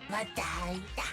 話題だ。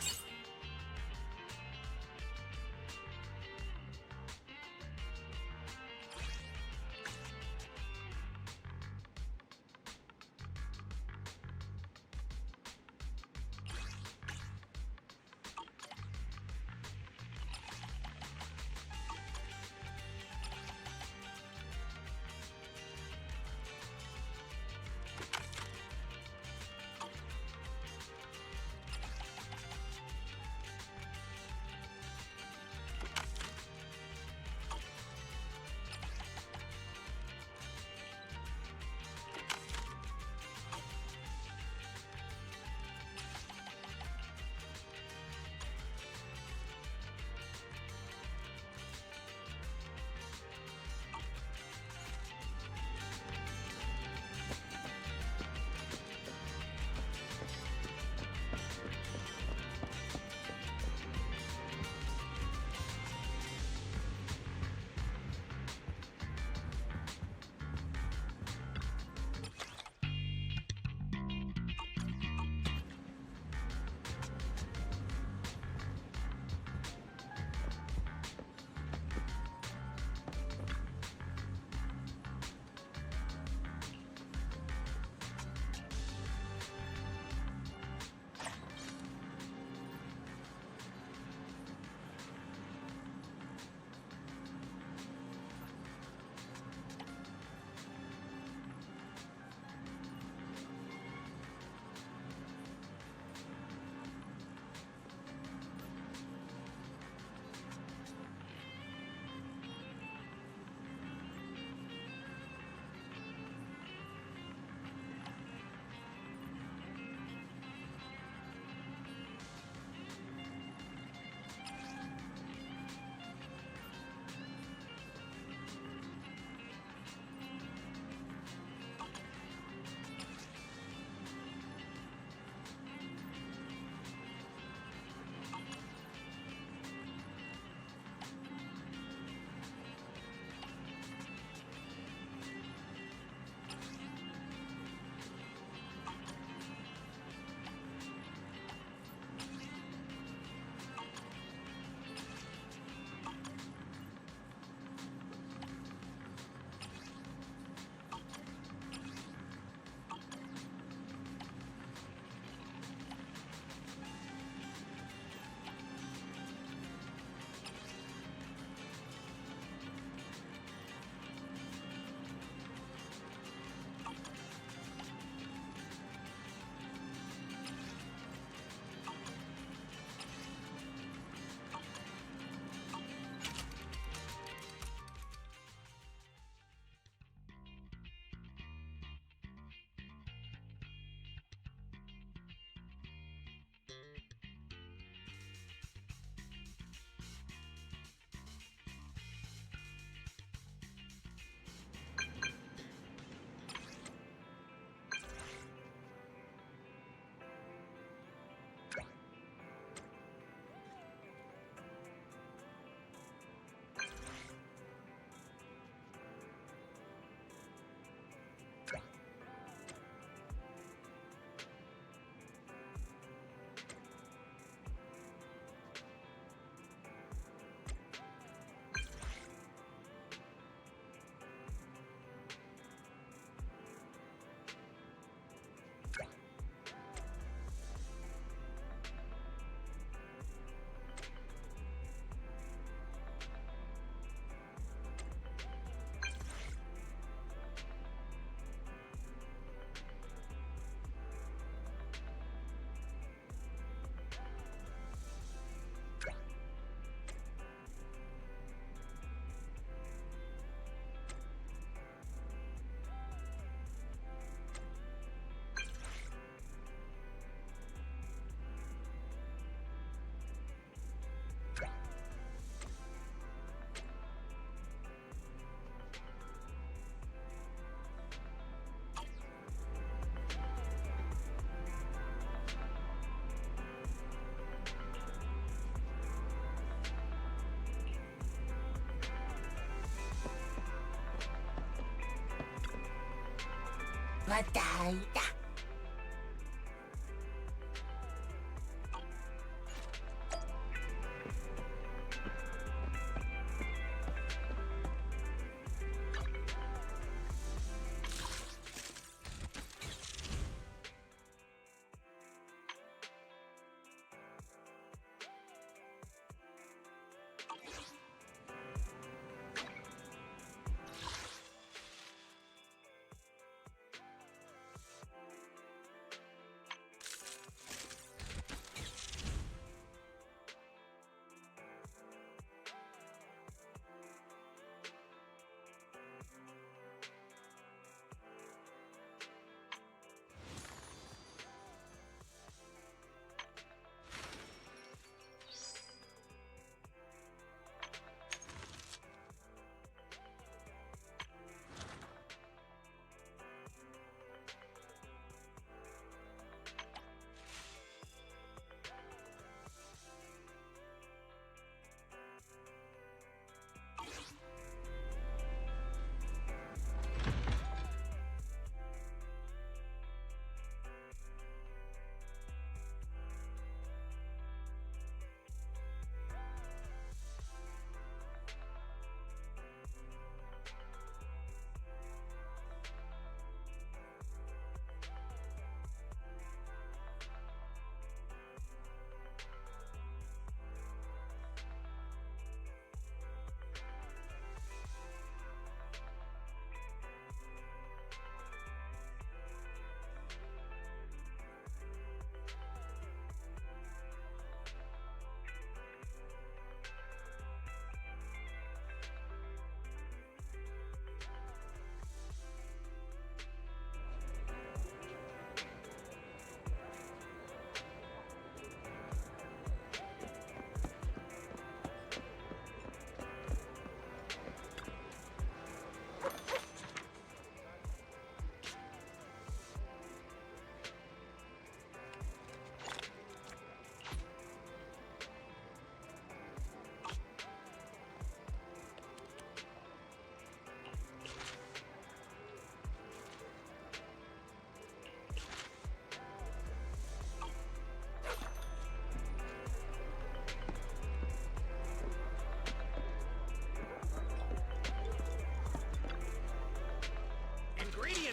話題だ。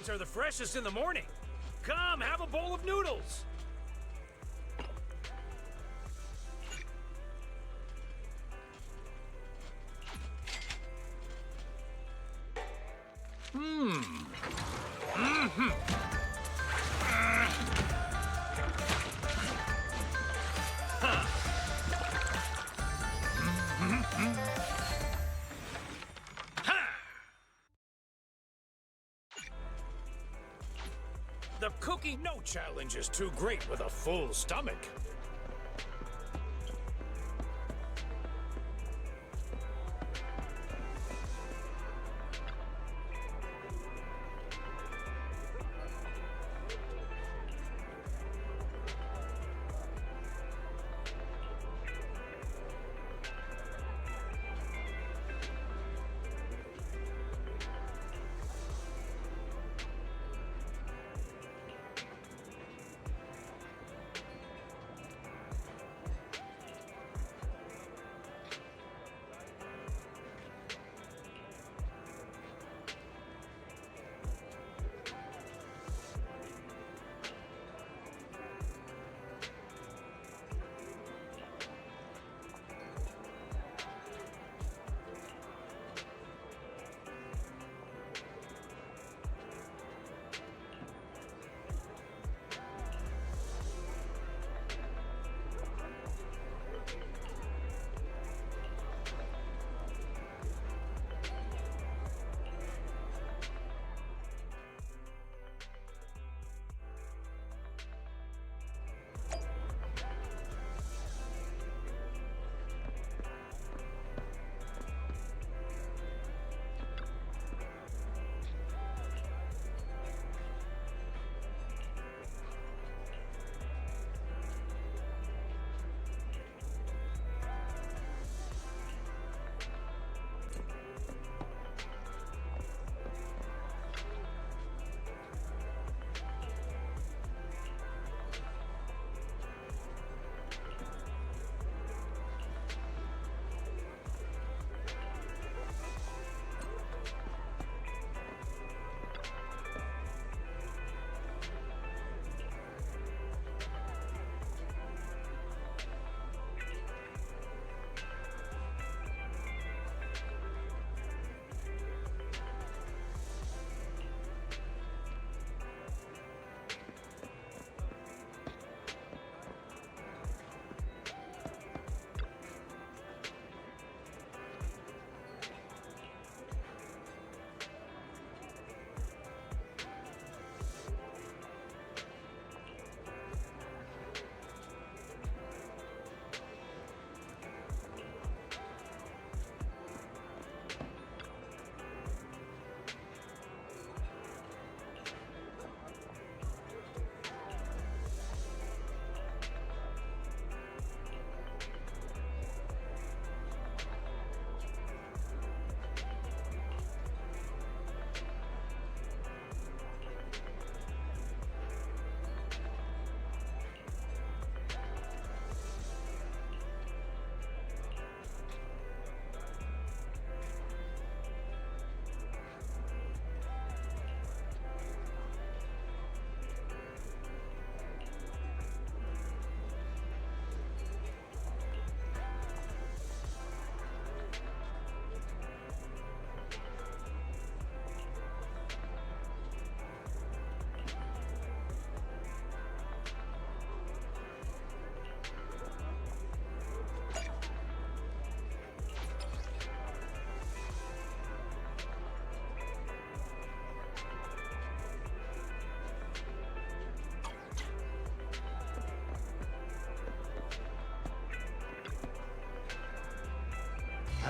are the freshest in the morning. Come, have a bowl of noodles. The cookie no challenge is too great with a full stomach.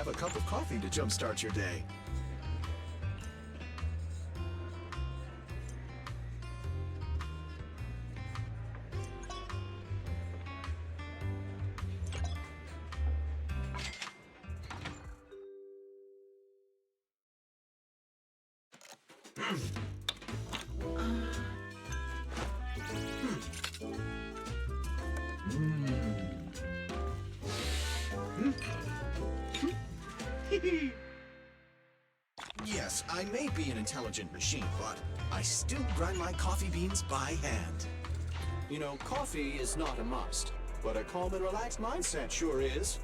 Have a cup of coffee to jumpstart your day. Yes, I may be an intelligent machine, but I still grind my coffee beans by hand. You know, coffee is not a must, but a calm and relaxed mindset sure is.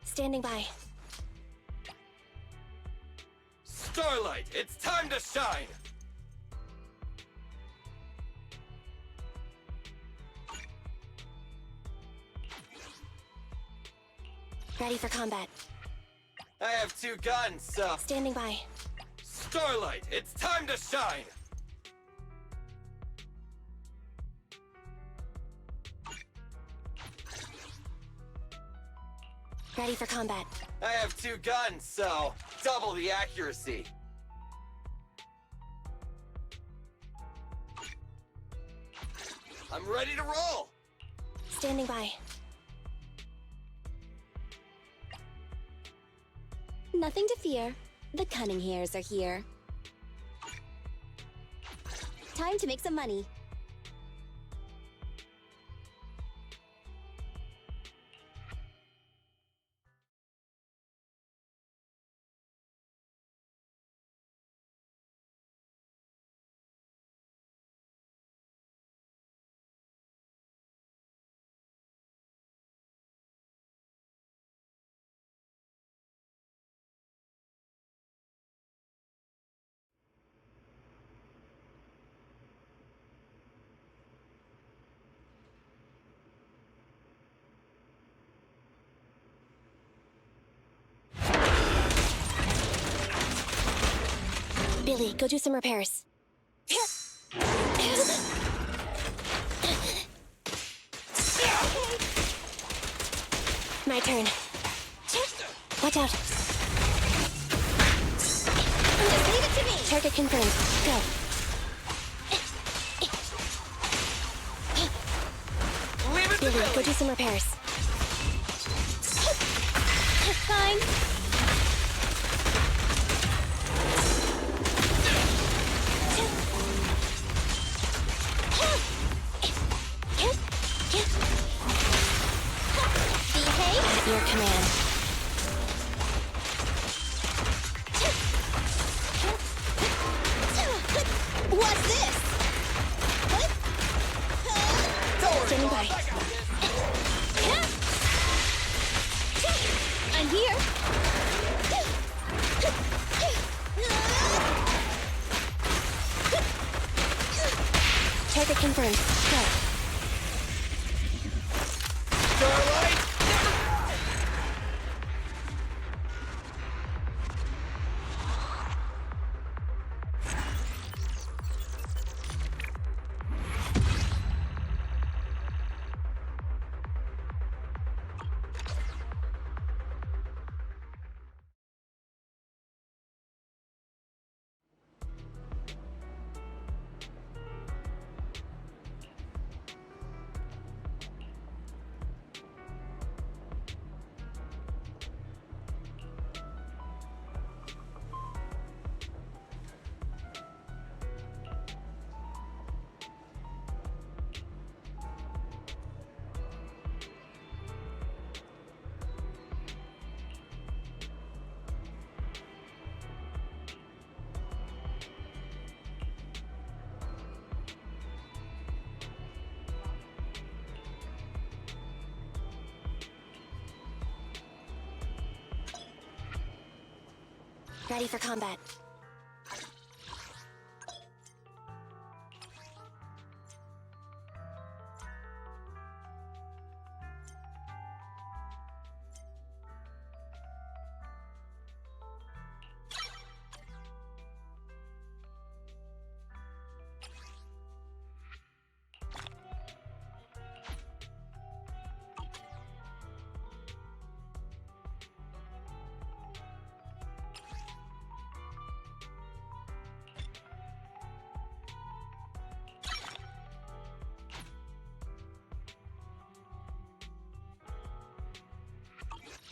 Standing by. Starlight, it's time to shine! Ready for combat. I have 2 guns, so... Standing by. Starlight, it's time to shine! Ready for combat. I have 2 guns, so double the accuracy. I'm ready to roll! Standing by. Nothing to fear. The cunning hairs are here. Time to make some money. Billy, go do some repairs. My turn. Watch out. Just leave it to me. Target confirmed. Go. Leave it to Billy, Billy! go do some repairs. Fine. Behave at your command. What's this? Standing by. I'm here. Target confirmed. Go. Starlight! Ready for combat.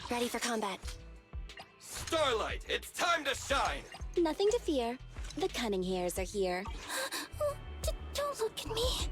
Ready for combat. Starlight, it's time to shine! Nothing to fear. The cunning hairs are here. Don't look at me.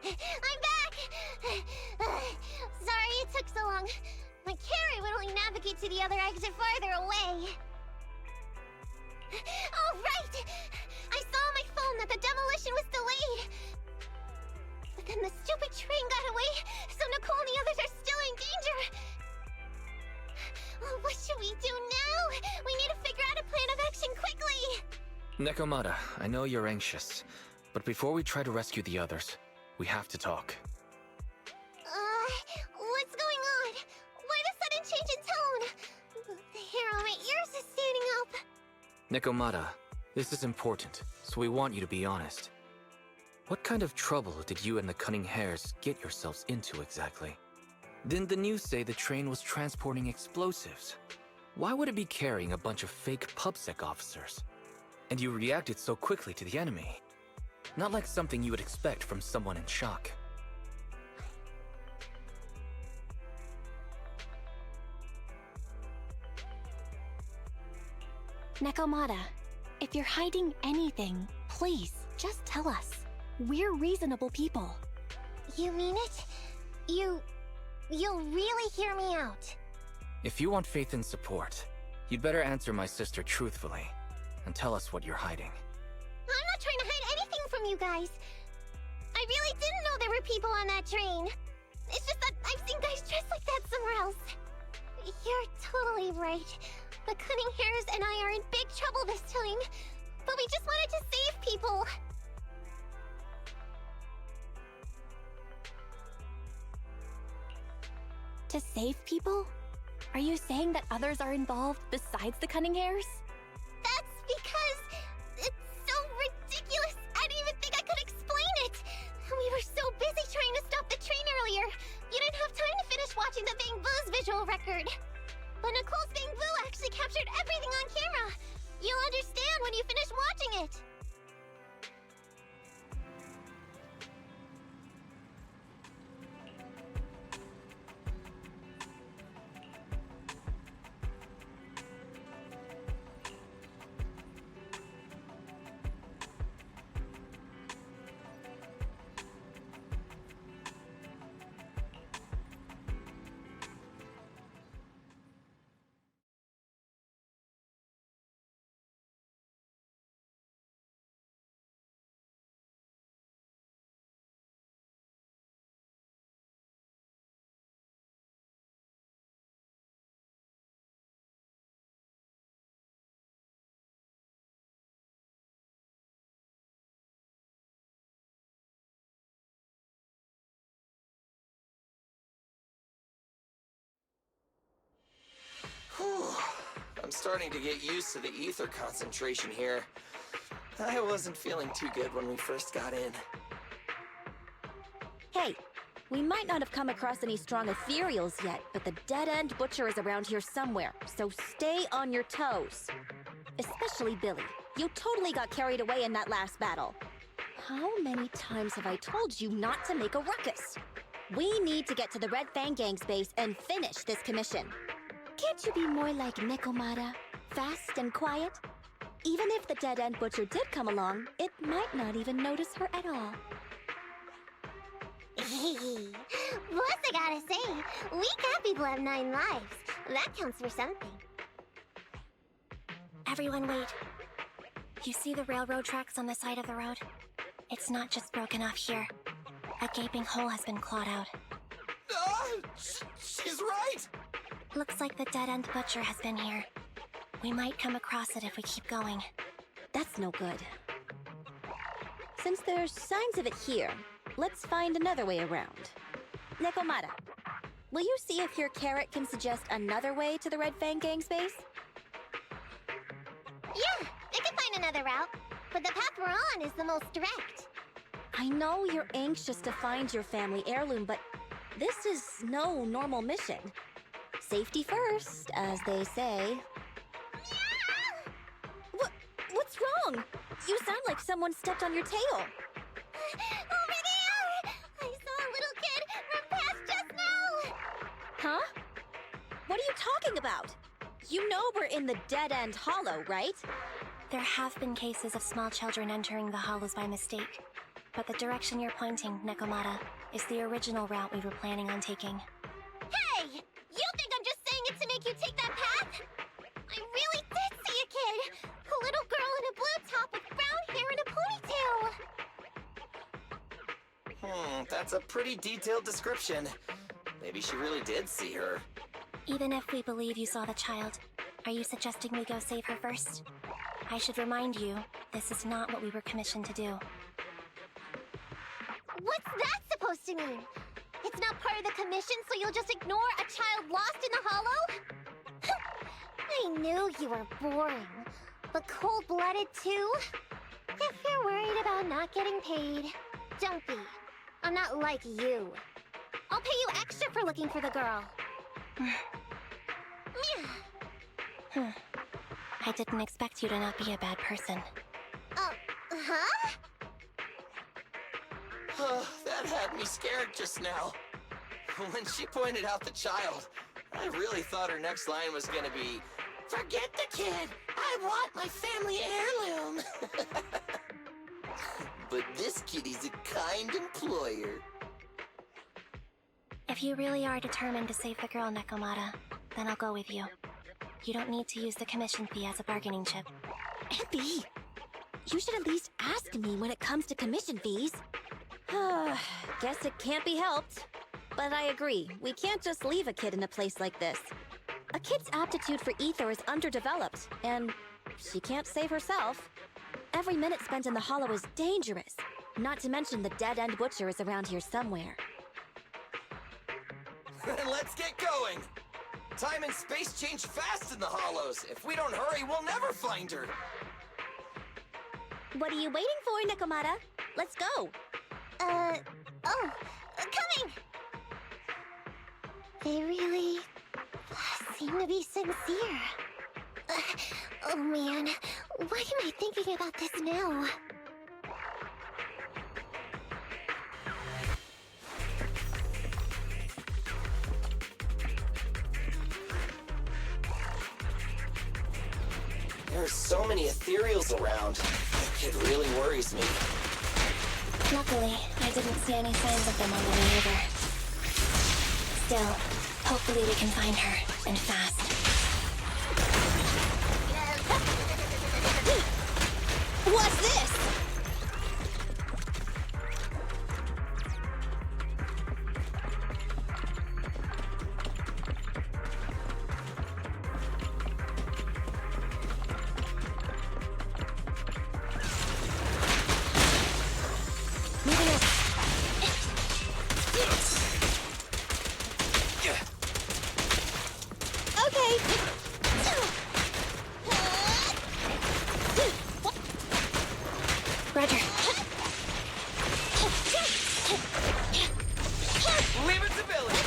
I'm back! Sorry it took so long. My carrot would only navigate to the other exit farther away. Oh, right! I saw on my phone that the demolition was delayed. But then the stupid train got away, so Nicole and the others are still in danger. Oh, what should we do now? We need to figure out a plan of action quickly! Nekomata, I know you're anxious, but before we try to rescue the others, we have to talk. What's going on? Why the sudden change in tone? The hair on my ears is standing up. Nekomata, this is important, so we want you to be honest. What kind of trouble did you and the Cunning Hares get yourselves into exactly? Didn't the news say the train was transporting explosives? Why would it be carrying a bunch of fake PubSec officers? And you reacted so quickly to the enemy. Not like something you would expect from someone in shock. Nekomata, if you're hiding anything, please, just tell us. We're reasonable people. You mean it? You'll really hear me out. If you want faith and support, you'd better answer my sister truthfully and tell us what you're hiding. I'm not trying to hide anything from you guys. I really didn't know there were people on that train. It's just that I've seen guys dressed like that somewhere else. You're totally right. The Cunning Hares and I are in big trouble this time. But we just wanted to save people. To save people? Are you saying that others are involved besides the Cunning Hares? That's because it's so ridiculous. I didn't even think I could explain it. We were so busy trying to stop the train earlier. You didn't have time to finish watching the Bang Boo's visual record. But Nicole's Bang Boo actually captured everything on camera. You'll understand when you finish watching it. Whew. I'm starting to get used to the ether concentration here. I wasn't feeling too good when we first got in. Hey, we might not have come across any strong ethereals yet, but the dead-end butcher is around here somewhere, so stay on your toes. Especially Billy. You totally got carried away in that last battle. How many times have I told you not to make a ruckus? We need to get to the Red Fang Gang's base and finish this commission. Can't you be more like Nekomata? Fast and quiet? Even if the dead-end butcher did come along, it might not even notice her at all. Plus, I gotta say, we cat people have 9 lives. That counts for something. Everyone wait. You see the railroad tracks on the side of the road? It's not just broken off here. A gaping hole has been clawed out. She's right! Looks like the dead-end butcher has been here. We might come across it if we keep going. That's no good. Since there's signs of it here, let's find another way around. Nekomata, will you see if your carrot can suggest another way to the Red Fang Gang's base? Yeah, I can find another route. But the path we're on is the most direct. I know you're anxious to find your family heirloom, but this is no normal mission. Safety first, as they say. What's wrong? You sound like someone stepped on your tail. Over there! I saw a little kid run past just now! Huh? What are you talking about? You know we're in the dead-end hollow, right? There have been cases of small children entering the hollows by mistake. but the direction you're pointing, Nekomata, is the original route we were planning on taking. Hey! You think I'm just saying it to make you take that path? I really did see a kid! A little girl in a blue top with brown hair and a ponytail! That's a pretty detailed description. Maybe she really did see her. Even if we believe you saw the child, are you suggesting we go save her first? I should remind you, this is not what we were commissioned to do. What's that supposed to mean? It's not part of the commission, so you'll just ignore a child lost in the hollow? I knew you were boring, but cold-blooded too? If you're worried about not getting paid, don't be. I'm not like you. I'll pay you extra for looking for the girl. I didn't expect you to not be a bad person. Huh? That had me scared just now. When she pointed out the child, I really thought her next line was gonna be, "Forget the kid! I want my family heirloom!" But this kitty's a kind employer. If you really are determined to save the girl, Nekomata, then I'll go with you. You don't need to use the commission fee as a bargaining chip. Emmy, you should at least ask me when it comes to commission fees. Guess it can't be helped. But I agree, we can't just leave a kid in a place like this. A kid's aptitude for ether is underdeveloped, and she can't save herself. Every minute spent in the hollow is dangerous, not to mention the dead-end butcher is around here somewhere. Then let's get going! Time and space change fast in the hollows. If we don't hurry, we'll never find her. What are you waiting for, Nekomata? Let's go! Coming! They really seem to be sincere. Oh man, why am I thinking about this now? There are so many ethereals around. It really worries me. Luckily, I didn't see any signs of them on the way over. Still, hopefully we can find her, and fast. What's this? Roger. Leave it to Billy!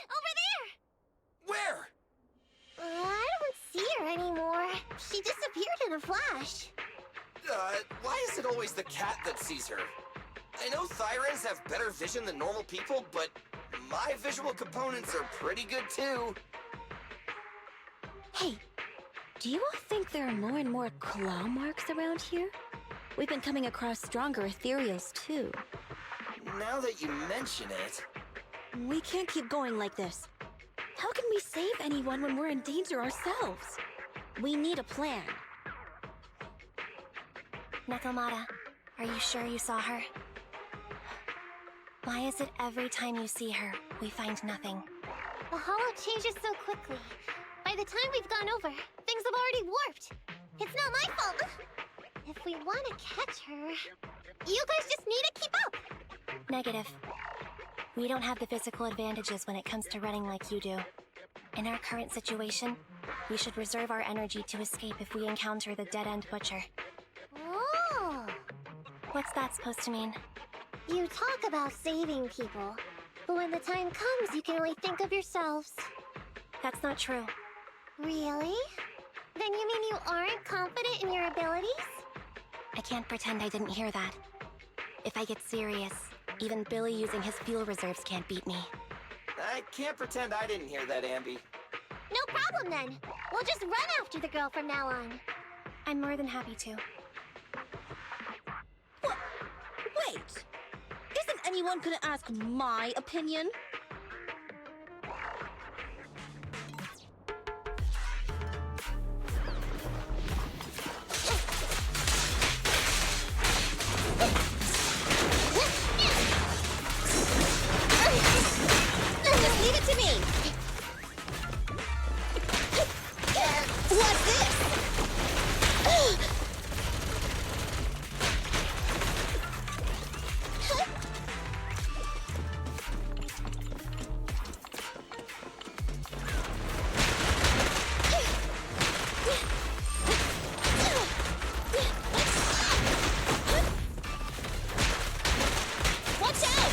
Over there! Where? I don't see her anymore. She disappeared in a flash. Why is it always the cat that sees her? I know Thyrans have better vision than normal people, but my visual components are pretty good too. Hey, do you all think there are more and more claw marks around here? We've been coming across stronger ethereals too. Now that you mention it... We can't keep going like this. How can we save anyone when we're in danger ourselves? We need a plan. Nekomata, are you sure you saw her? Why is it every time you see her, we find nothing? The hollow changes so quickly. By the time we've gone over, things have already warped. It's not my fault. If we want to catch her, you guys just need to keep up. Negative. We don't have the physical advantages when it comes to running like you do. In our current situation, we should reserve our energy to escape if we encounter the dead-end butcher. Oh. What's that supposed to mean? You talk about saving people, but when the time comes, you can only think of yourselves. That's not true. Really? Then you mean you aren't confident in your abilities? I can't pretend I didn't hear that. If I get serious, even Billy using his fuel reserves can't beat me. I can't pretend I didn't hear that, Ambi. No problem then. We'll just run after the girl from now on. I'm more than happy to. Wait! Isn't anyone gonna ask my opinion? Just leave it to me! What's this? Watch out!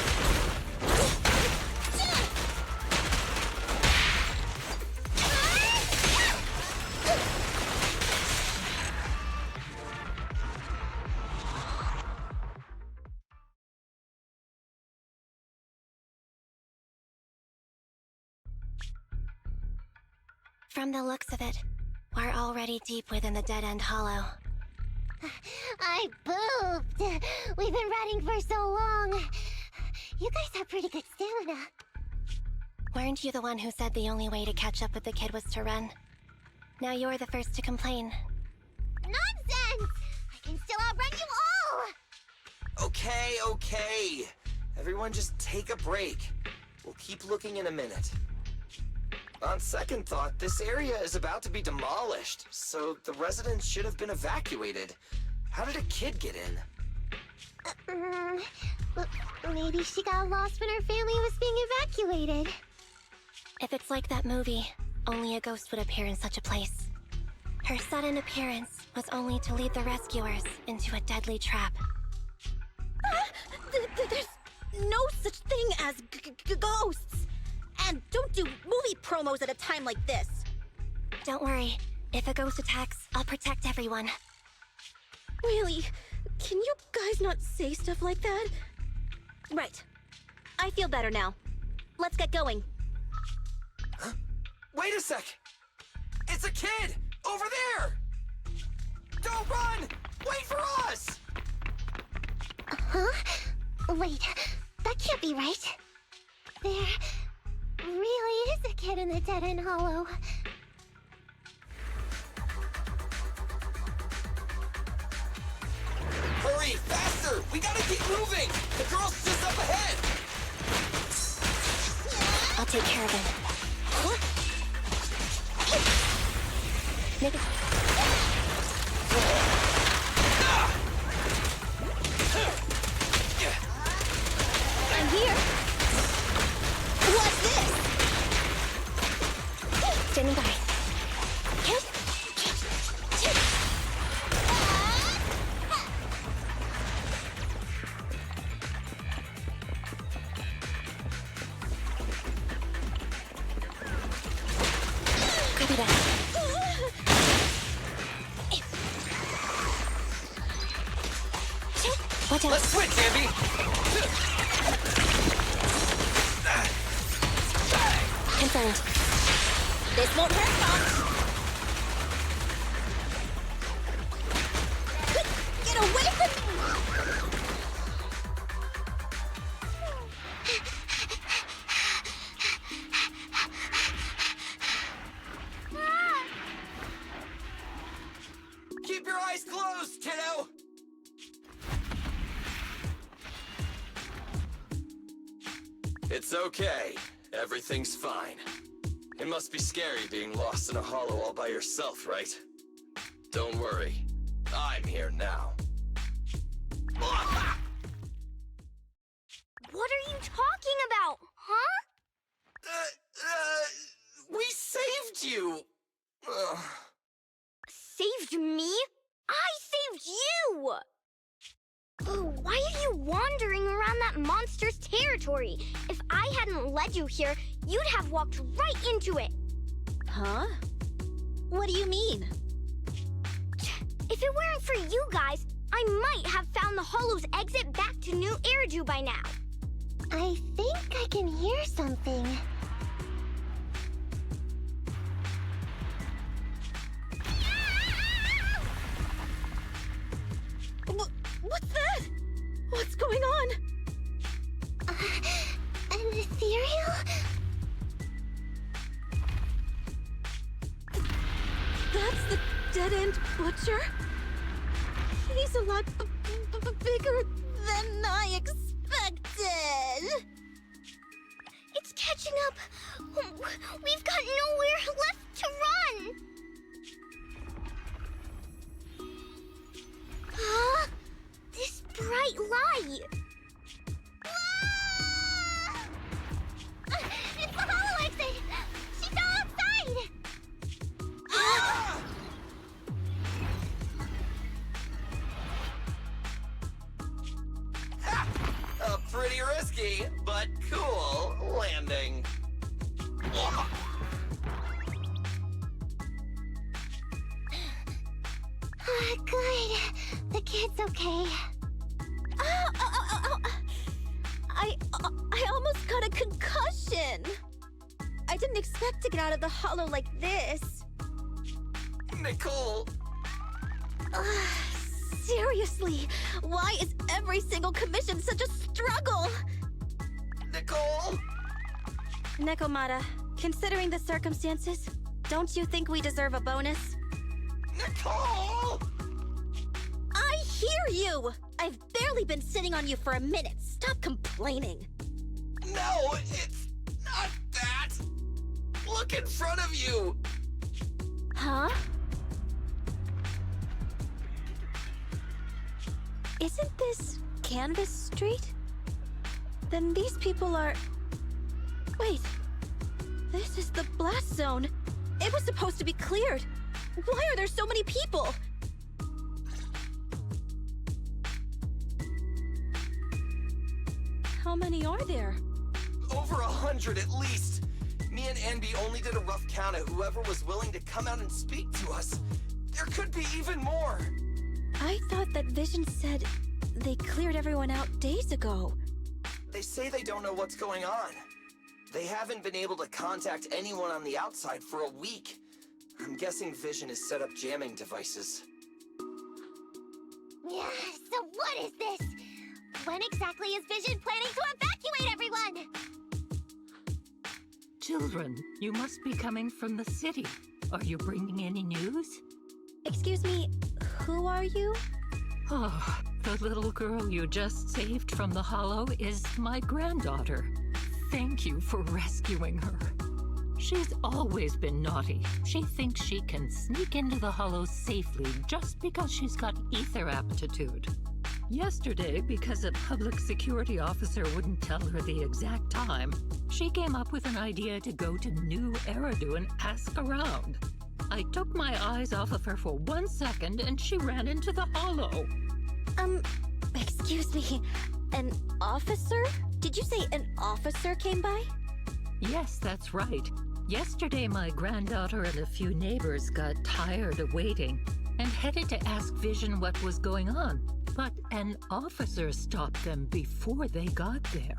From the looks of it, we're already deep within the dead-end hollow. I pooped. We've been running for so long. You guys have pretty good stamina. Weren't you the one who said the only way to catch up with the kid was to run? Now you're the first to complain. Nonsense! I can still outrun you all! Okay. Everyone just take a break. We'll keep looking in a minute. On second thought, this area is about to be demolished, so the residents should have been evacuated. How did a kid get in? Well, maybe she got lost when her family was being evacuated. If it's like that movie, only a ghost would appear in such a place. Her sudden appearance was only to lead the rescuers into a deadly trap. There's no such thing as ghosts! And don't do movie promos at a time like this! Don't worry. If a ghost attacks, I'll protect everyone. Really? Can you guys not say stuff like that? Right. I feel better now. Let's get going. Huh? Wait a sec! It's a kid! Over there! Don't run! Wait for us! Huh? Wait, that can't be right. There really is a kid in the dead-end hollow. Hurry, faster! We gotta keep moving! The girl's just up ahead! I'll take care of him. Maybe... I'm here! What's this? Standing by. Copy that. Watch out. Let's switch, Ambi! Confirmed. This won't hurt, Fox! Get away from me! Keep your eyes closed, kiddo! It's okay. Everything's fine. It must be scary being lost in a hollow all by yourself, right? Don't worry. I'm here now. What are you talking about, huh? We saved you! Saved me? I saved you! Oh, why are you wandering around that monster's territory? If I hadn't led you here, you'd have walked right into it. Huh? What do you mean? If it weren't for you guys, I might have found the Hollow's exit back to New Eridu by now. I think I can hear something. What's that? What's going on? An ethereal? That's the dead-end butcher? He's a lot bigger than I expected. It's catching up. We've got nowhere left to run. Huh? This bright light. Ah! It's the Hollow exit. She fell outside. A pretty risky, but cool landing. Good. The kid's okay. I almost got a concussion. I didn't expect to get out of the hollow like this. Nicole, Seriously, why is every single commission such a struggle? Nicole! Nekomata, considering the circumstances, don't you think we deserve a bonus? Nicole! I hear you! I've barely been sitting on you for a minute. Stop complaining. No, it's not that! Look in front of you! Huh? Isn't this Canvas Street? Then these people are... Wait. This is the blast zone. It was supposed to be cleared. Why are there so many people? How many are there? Over 100 at least. Me and Envy only did a rough count of whoever was willing to come out and speak to us. There could be even more. I thought that Vision said they cleared everyone out days ago. They say they don't know what's going on. They haven't been able to contact anyone on the outside for a week. I'm guessing Vision has set up jamming devices. Yeah, so what is this? When exactly is Vision planning to evacuate everyone? Children, you must be coming from the city. Are you bringing any news? Excuse me, who are you? Oh, the little girl you just saved from the Hollow is my granddaughter. Thank you for rescuing her. She's always been naughty. She thinks she can sneak into the Hollow safely just because she's got ether aptitude. Yesterday, because a public security officer wouldn't tell her the exact time, she came up with an idea to go to New Eridu and ask around. I took my eyes off of her for 1 second and she ran into the Hollow. Excuse me, an officer? Did you say an officer came by? Yes, that's right. Yesterday, my granddaughter and a few neighbors got tired of waiting and headed to ask Vision what was going on. But an officer stopped them before they got there.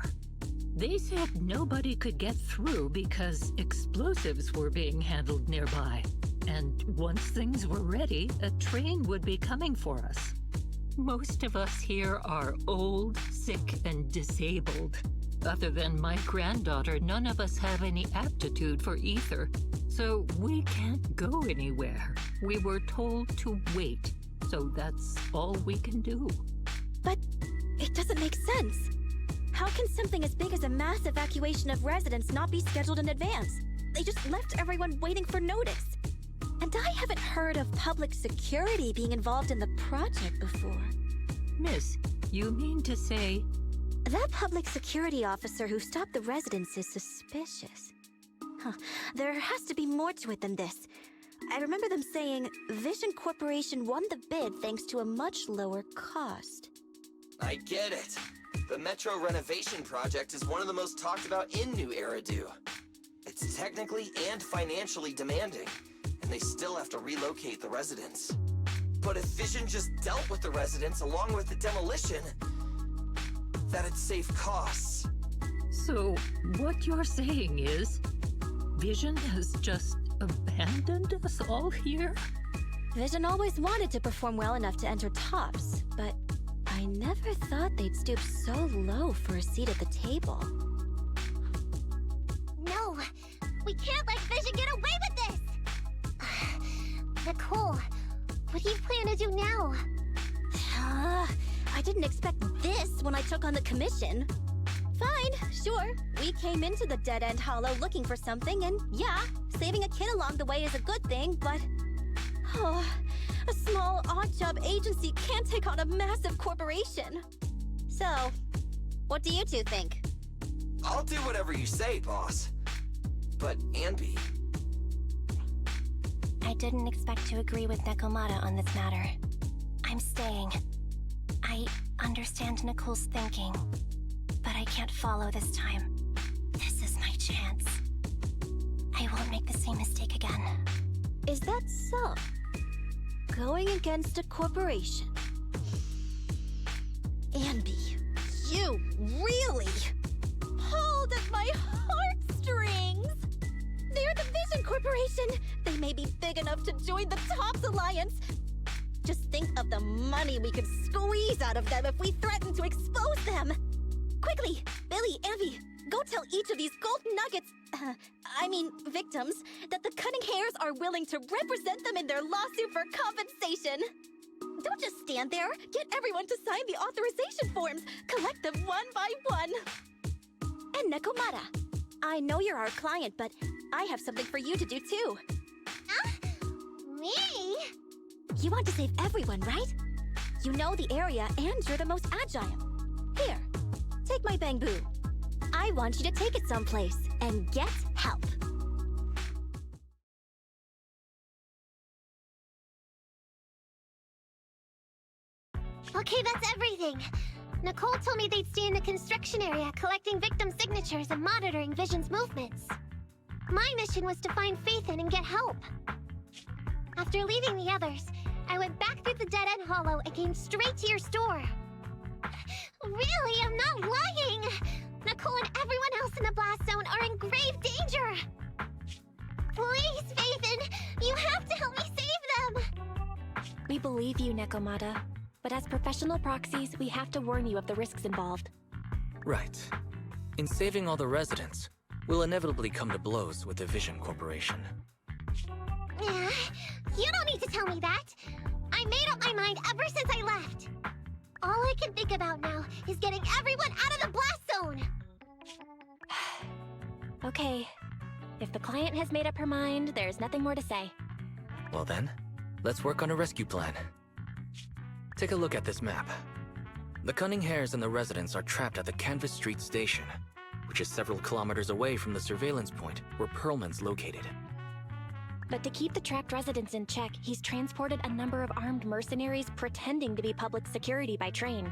They said nobody could get through because explosives were being handled nearby. And once things were ready, a train would be coming for us. Most of us here are old, sick, and disabled. Other than my granddaughter, none of us have any aptitude for ether, so we can't go anywhere. We were told to wait, so that's all we can do. But it doesn't make sense. How can something as big as a mass evacuation of residents not be scheduled in advance? They just left everyone waiting for notice. And I haven't heard of public security being involved in the project before. Miss, you mean to say... That public security officer who stopped the residents is suspicious. Huh. There has to be more to it than this. I remember them saying Vision Corporation won the bid thanks to a much lower cost. I get it. The Metro renovation project is one of the most talked about in New Eridu. It's technically and financially demanding, and they still have to relocate the residents. But if Vision just dealt with the residents along with the demolition, that'd save costs. So, what you're saying is, Vision has just abandoned us all here? Vision always wanted to perform well enough to enter tops, but I never thought they'd stoop so low for a seat at the table. No, we can't let Vision get away with this! Nicole, what do you plan to do now? I didn't expect this when I took on the commission. Fine, sure. We came into the dead-end hollow looking for something, and yeah, saving a kid along the way is a good thing, but... a small odd-job agency can't take on a massive corporation. So, what do you two think? I'll do whatever you say, boss. But, Anby... I didn't expect to agree with Nekomata on this matter. I'm staying. I understand Nicole's thinking, but I can't follow this time. This is my chance. I won't make the same mistake again. Is that so? Going against a corporation. Anby, you really pulled at my heartstrings! They're the Vision Corporation! They may be big enough to join the Tops Alliance. Just think of the money we could squeeze out of them if we threaten to expose them! Quickly, Billy, Anby, go tell each of these gold nuggets, victims, that the Cunning Hairs are willing to represent them in their lawsuit for compensation. Don't just stand there. Get everyone to sign the authorization forms. Collect them one by one. And Nekomata, I know you're our client, but I have something for you to do too. Me? You want to save everyone, right? You know the area and you're the most agile. Here, take my bamboo. I want you to take it someplace and get help. Okay, that's everything. Nicole told me they'd stay in the construction area, collecting victim signatures and monitoring Vision's movements. My mission was to find Faithin and get help. After leaving the others, I went back through the dead-end hollow and came straight to your store. Really, I'm not lying! Nicole and everyone else in the blast zone are in grave danger! Please, Faithin, you have to help me save them! We believe you, Nekomata. But as professional proxies, we have to warn you of the risks involved. Right. In saving all the residents, we'll inevitably come to blows with the Vision Corporation. You don't need to tell me that! I made up my mind ever since I left! All I can think about now is getting everyone out of the blast zone! Okay. If the client has made up her mind, there's nothing more to say. Well then, let's work on a rescue plan. Take a look at this map. The Cunning Hairs and the residents are trapped at the Canvas Street station, which is several kilometers away from the surveillance point where Pearlman's located. But to keep the trapped residents in check, he's transported a number of armed mercenaries pretending to be public security by train.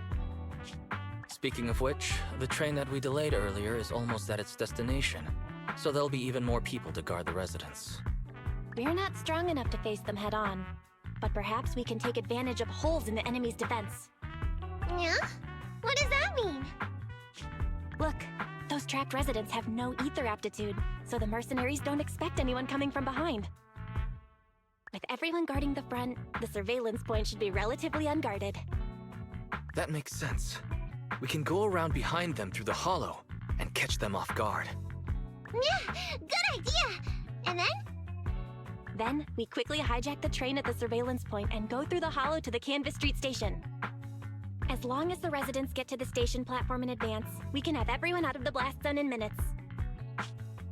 Speaking of which, the train that we delayed earlier is almost at its destination, so there'll be even more people to guard the residents. We're not strong enough to face them head-on, but perhaps we can take advantage of holes in the enemy's defense. Yeah? What does that mean? Look, those trapped residents have no ether aptitude, so the mercenaries don't expect anyone coming from behind. With everyone guarding the front, the surveillance point should be relatively unguarded. That makes sense. We can go around behind them through the hollow and catch them off guard. Yeah, good idea! And then? Then, we quickly hijack the train at the surveillance point and go through the hollow to the Canvas Street station. As long as the residents get to the station platform in advance, we can have everyone out of the blast zone in minutes.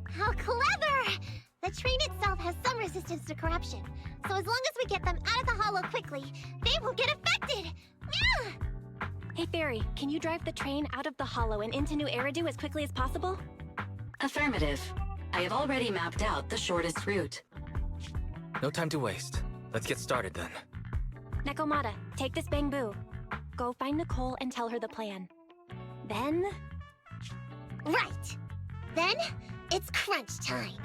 How clever! The train itself has some resistance to corruption, so as long as we get them out of the hollow quickly, they won't get affected! Yeah! Hey Fairy, can you drive the train out of the hollow and into New Eridu as quickly as possible? Affirmative. I have already mapped out the shortest route. No time to waste. Let's get started then. Nekomata, take this bamboo. go find Nicole and tell her the plan. Then... Right. Then, it's crunch time.